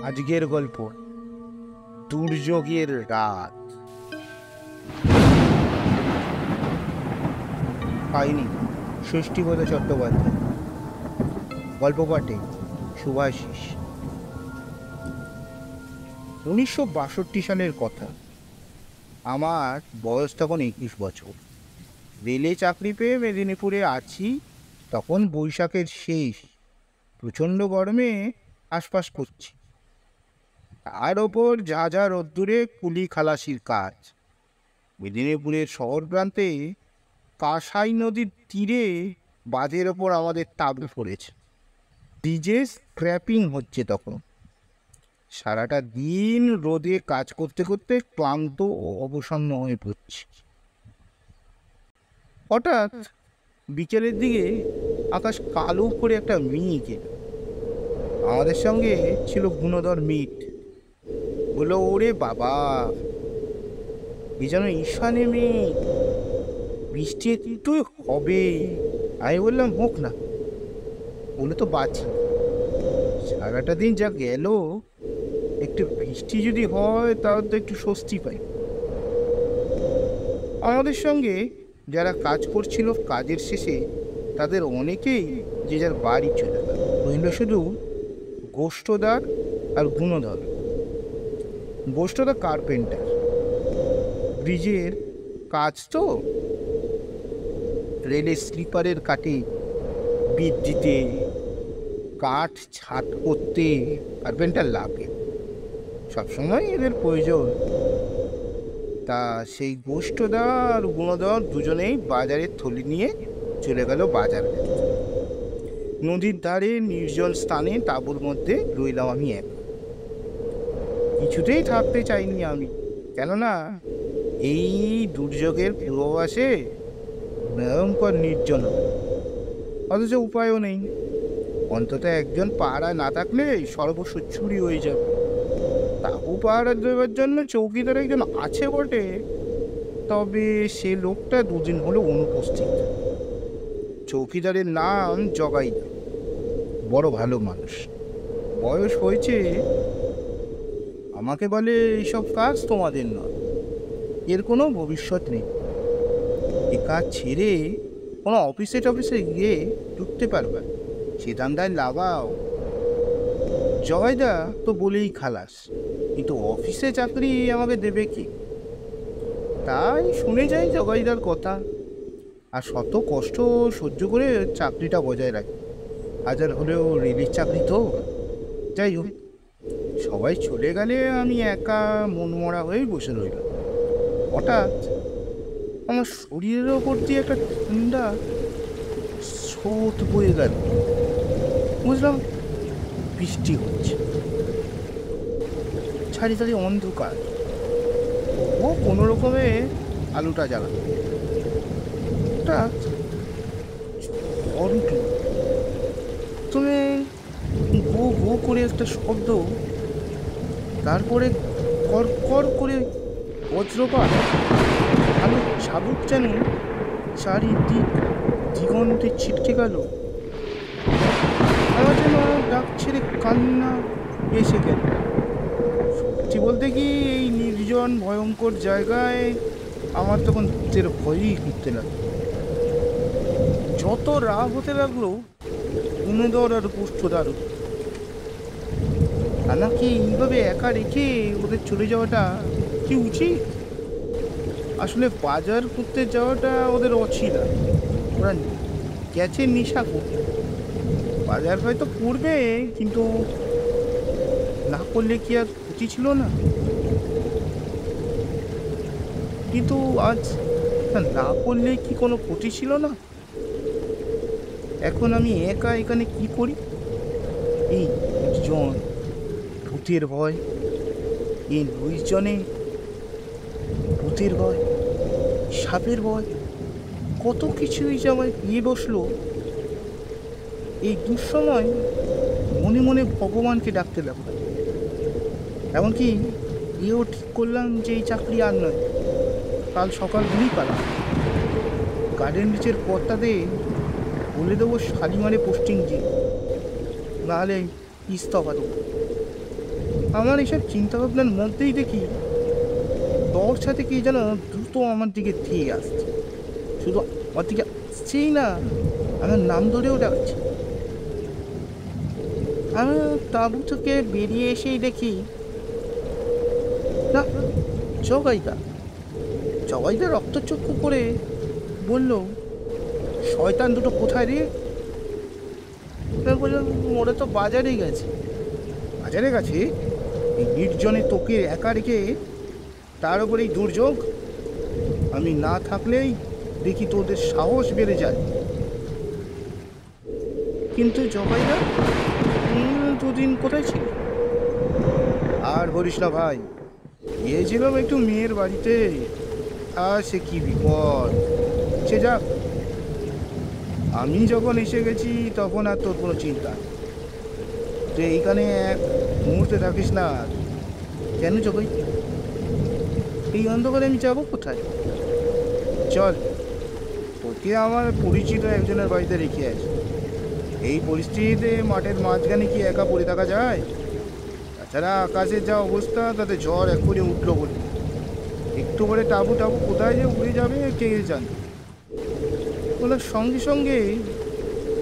আজকের গল্প দুর্যোগের রাত। কাহিনী ষষ্ঠীপদ চট্টোপাধ্যায়, গল্প পাঠে শুভাশিস। 1962 সালের কথা। আমার বয়স তখন 21 বছর। রেলে চাকরি পেয়ে মেদিনীপুরে আছি। তখন বৈশাখের শেষ, প্রচণ্ড গরমে আশপাশ করছি। তার ওপর যা যা রোদ্দুরে কুলি খালাসির কাজ। মেদিনীপুরের শহর প্রান্তে কাঁসাই নদীর তীরে বাঁধের ওপর আমাদের তাঁবু পড়েছে। ব্রিজে স্ক্র্যাপিং হচ্ছে তখন। সারাটা দিন রোদে কাজ করতে করতে ক্লান্ত ও অবসন্ন হয়ে পড়ছি। হঠাৎ বিকেলের দিকে আকাশ কালো করে একটা মেঘ এলো। আমাদের সঙ্গে ছিল গুণধর মিট। বললো, ওরে বাবা, এ যেন ঈশানে মেঘ, বৃষ্টি একটু হবে। আমি বললাম, হোক না, বলে তো বাঁচি। সারাটা দিন যা গেল, একটু বৃষ্টি যদি হয় তাহলে তো একটু স্বস্তি পাই। আমাদের সঙ্গে যারা কাজ করছিল, কাজের শেষে তাদের অনেকেই যে যার বাড়ি চলে গেল। রইল শুধু গোষ্ঠদার আর গুণধর। গোষ্ঠদা কার্পেন্টার, ব্রিজের কাজ তো, রেলের স্লিপারের কাটে বিট দিতে, কাঠ ছাট করতে কার্পেন্টার লাগে। সবসময় এদের প্রয়োজন। তা সেই গোষ্ঠদা আর গুণধর দুজনেই বাজারের থলি নিয়ে চলে গেল বাজার। নদীর ধারে নির্জন স্থানে তাঁবুর মধ্যে রইলাম আমি এক। কিছুতেই থাকতে চাইনি আমি, কেননা এই দুর্যোগের পূর্বাভাসে ভয়ঙ্কর নির্জন, অথচ উপায়ও নেই। অন্তত একজন পাহারা না থাকলে সর্বস্ব চুরি হয়ে যাবে। তাঁবু পাহারা দেওয়ার জন্য চৌকিদার একজন আছে বটে, তবে সে লোকটা দুদিন হলো অনুপস্থিত। চৌকিদারের নাম জগাইদা, বড় ভালো মানুষ, বয়স হয়েছে। আমাকে বলে, এইসব কাজ তোমাদের নয়, এর কোনো ভবিষ্যৎ নেই। এ কাজ ছেড়ে কোনো অফিসে টফিসে গিয়ে ঢুকতে পারবে, সে ধান্দায় লাগাও। জগাইদা তো বলেই খালাস, কিন্তু অফিসে চাকরি আমাকে দেবে কি? তাই শুনে যাই জগাইদার কথা, আর শত কষ্ট সহ্য করে চাকরিটা বজায় রাখি। হাজার হলেও রেলের চাকরি তো। যাই হোক, সবাই চলে গেলে আমি একা মনমরা হয়ে বসে রইলাম। হঠাৎ আমার শরীরের ওপর দিয়ে একটা ঠান্ডা স্রোত বয়ে গেল। বুঝলাম বৃষ্টি হচ্ছে। চারিধারে অন্ধকার, ও কোনো রকমে আলোটা জ্বালালো। হঠাৎ ঝড় উঠল। তুমি গো গো করে একটা শব্দ, তারপরে কর কর করে বজ্রপাত। আলো ঝাবুক যেন চারিদিক দিগন্তে ছিটকে গেল। আমার যেন ডাক ছেড়ে কান্না এসে গেল। সত্যি বলতে কি, এই নির্জন ভয়ঙ্কর জায়গায় আমার তখন ভূতের ভয়ই ঘুরতে লাগলো। যত রাগ হতে লাগলো গুণধর আর গোষ্ঠদার, আমাকে এইভাবে একা রেখে ওদের চলে যাওয়াটা কি উচিত? আসলে বাজার করতে যাওয়াটা ওদের অছিলা। ওরা গেছে নেশা করতে। বাজার হয়তো করবে, কিন্তু না করলে কি আর ক্ষতি ছিল না? কিন্তু আজ না করলে কি কোনো ক্ষতি ছিল না? এখন আমি একা এখানে কি করি? এই নির্জন, ভূতের ভয়, এই নির্জনে ভূতের ভয়, সাপের ভয়, কত কিছুই যে আমায় পেয়ে বসলো। এই দুঃসময় মনে মনে ভগবানকে ডাকতে লাগলাম। এমনকি এও ঠিক করলাম যে এই চাকরি আর নয়, কাল সকাল হলেই পালাম। গার্ডেন রিচের কর্তাতে বলে দেবো শালিমারে পোস্টিং দিয়ে, নাহলে ইস্তফা দেবো। আমার এইসব চিন্তা ভাবনার মধ্যেই দেখি তোর সাথে কি যেন দ্রুত আমার দিকে ধেয়ে আসছে। শুধু আমার দিকে আসছেই না, আমার নাম ধরেও ডাকছে। আমি তাঁবু থেকে বেরিয়ে এসেই দেখি না, জগাইদা। জগাইদা রক্তচক্ষু করে বলল, শয়তান দুটো কোথায় রে? বললাম, ওরা তো বাজারে গেছে। বাজারে গেছে? এই নির্জনে তোকে একা রেখে, তার উপর এই দুর্যোগ। আমি না থাকলেই দেখি তোদের সাহস বেড়ে যায়। কিন্তু জগাইদা, দুদিন কোথায় ছিল? আর বলিস না ভাই, গিয়েছিলাম একটু মেয়ের বাড়িতে। আর সে কি বিপদ, সে যাক। আমি যখন এসে গেছি তখন আর তোর কোনো চিন্তা নেই। তুই এইখানে এক মুহূর্তে থাকিস না। কেন জগাই, এই অন্ধকারে আমি যাবো কোথায়? চল, তোকে আমার পরিচিত একজনের বাড়িতে রেখে আসি। এই পরিস্থিতিতে মাঠের মাঝখানে কি একা পড়ে থাকা যায়? তাছাড়া আকাশের যা অবস্থা, তাতে ঝড় এক্ষুনি উঠলো বলে। একটু করে টাবু টাবু কোথায় যে উড়ে যাবে কে জানে। ওনার সঙ্গে সঙ্গে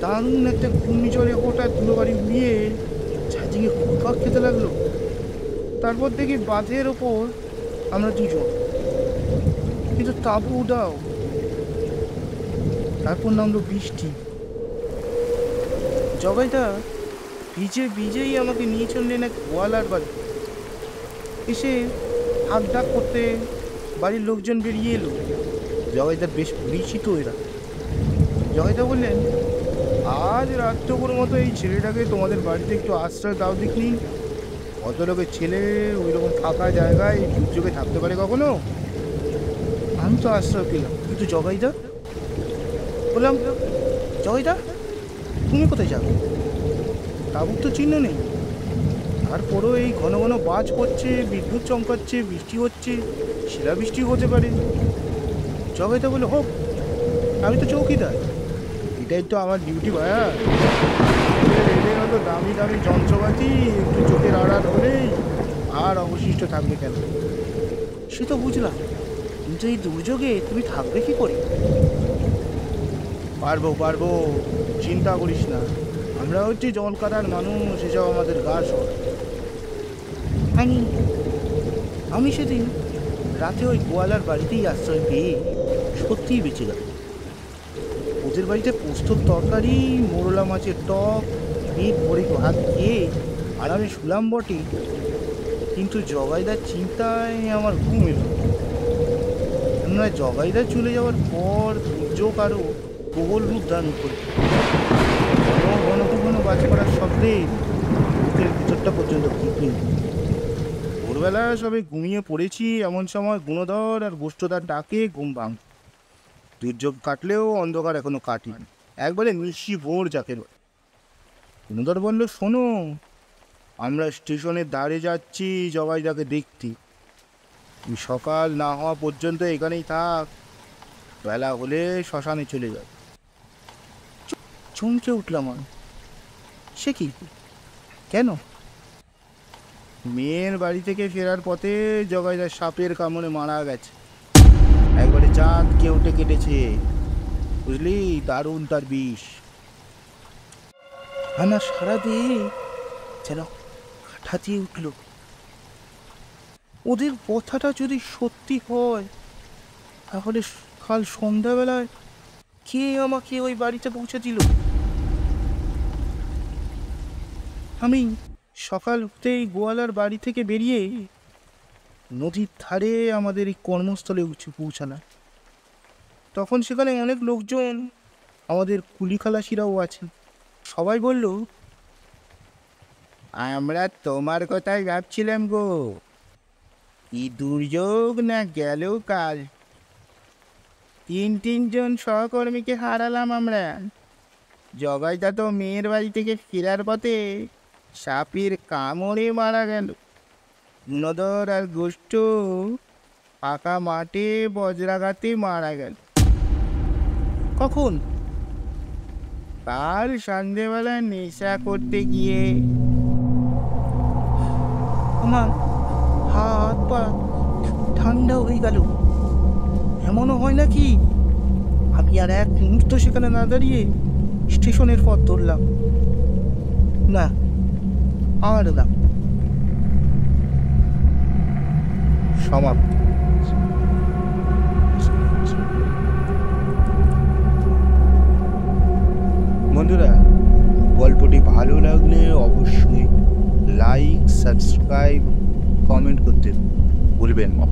দারুণ একটা ঘূর্ণিঝড়ে হঠাৎ ধুলোবাড়ি উড়িয়ে চারদিকে ঘুরপাক খেতে লাগলো। তারপর দেখি বাঁধের ওপর আমরা দুজন, কিন্তু তাবু উড়াও। তারপর নামলো বৃষ্টি। জগাইদা ভিজে ভিজেই আমাকে নিয়ে চললেন এক গোয়ালার বাড়ি। এসে হাক ডাক করতে বাড়ির লোকজন বেরিয়ে এলো। জগাইদার বেশ পরিচিত এরা। জগাইদা বললেন, আজ রাত্রপুর মতো এই ছেলেটাকে তোমাদের বাড়িতে একটু আশ্রয় দাও দেখনি। কত লোকের ছেলে ওই রকম ফাঁকা জায়গায় দুর্যোগে থাকতে পারে কখনো? আমি তো আশ্রয় পেলাম, কিন্তু জগাইদা। বললাম, জগাইদা তুমি কোথায় যাবে? তাবুক তো চিহ্ন নেই। তারপরেও এই ঘন ঘন বাজ পড়ছে, বিদ্যুৎ চমকাচ্ছে, বৃষ্টি হচ্ছে, শিলাবৃষ্টি হতে পারে। জগাইদা বলে, হোক, আমি তো চৌকিদার, এটাই তো আমার ডিউটি ভাইয়া। রেলের মতো দামি দামি যন্ত্রপাতি একটু চোখের আড়াল হলেই আর অবশিষ্ট থাকবে কেন? সে তো বুঝলাম, কিন্তু এই দুর্যোগে তুমি থাকবে কি করে? পারবো পারবো, চিন্তা করিস না। আমরা হচ্ছে জল কাটার মানুষ, এসব আমাদের গা সর। আমি সেদিন রাতে ওই গোয়ালার বাড়িতেই আশ্রয় পেয়ে সত্যিই বেঁচে গেল। ওদের বাড়িতে পোস্তর তরকারি, মোরলা মাছের টক, পেট ভরে ভাত খেয়ে আরামে শুলাম বটে, কিন্তু জগাইদার চিন্তায় আমার ঘুম এলো। কেননা জগাইদা চলে যাওয়ার পর দুর্যোগ আরও প্রবল রূপ ধারণ করে। ঘন ঘন বাজ পড়ার শব্দে বুকের ভিতরটা পর্যন্ত টিপিং। ভোরবেলা সবে ঘুমিয়ে পড়েছি, এমন সময় গুণধর আর গোষ্ঠদার ডাকে ঘুম ভাঙ। দুর্যোগ কাটলেও অন্ধকার এখনো কাটেনি, একবারে নিশি ভোর যাকে বলে। গুণধর বলল, শোনো, আমরা স্টেশনের ধারে যাচ্ছি জগাইদাকে দেখতে। তুমি সকাল না হওয়া পর্যন্ত এখানেই থাক, বেলা হলে শ্মশানে চলে যাবে। চমকে উঠলাম আমি। সে কি, কেন? মেয়ের বাড়ি থেকে ফেরার পথে জগাইদার সাপের কামড়ে মারা গেছে। একবারে চাঁদ কেউটে কেটেছে, বুঝলি, দারুণ তার বিষ। আমার সারা দিয়ে যেন কাঠা দিয়ে উঠল। ওদের কথাটা যদি সত্যি হয়, তাহলে কাল সন্ধ্যাবেলায় কে আমাকে ওই বাড়িতে পৌঁছে দিল? আমি সকাল হতেই গোয়ালার বাড়ি থেকে বেরিয়ে নদীর ধারে আমাদের এই কর্মস্থলে পৌঁছালাম। তখন সেখানে অনেক লোকজন, আমাদের কুলি খালাসিরাও আছেন। সবাই বলল, আমরা তোমার কথাই ভাবছিলাম গো, কি দুর্যোগ না গেল কাল। তিনজন সহকর্মীকে হারালাম আমরা। জগাইদা তো মেয়ের বাড়ি থেকে ফেরার পথে সাপের কামড়ে মারা গেল। গুণধর আর গোষ্ঠ ফাঁকা মাঠে বজ্রাঘাতে মারা গেল। কখন? কাল সন্ধেবেলা নেশা করতে গিয়ে। আমার হাত পা ঠান্ডা হয়ে গেল। এমনও হয় নাকি আমি আর এক মুহূর্ত সেখানে না দাঁড়িয়ে স্টেশনের পথ ধরলাম। না, আর না। সমাপ্ত। বন্ধুরা, গল্পটি ভালো লাগলে অবশ্যই লাইক, সাবস্ক্রাইব, কমেন্ট করতে ভুলবেন না।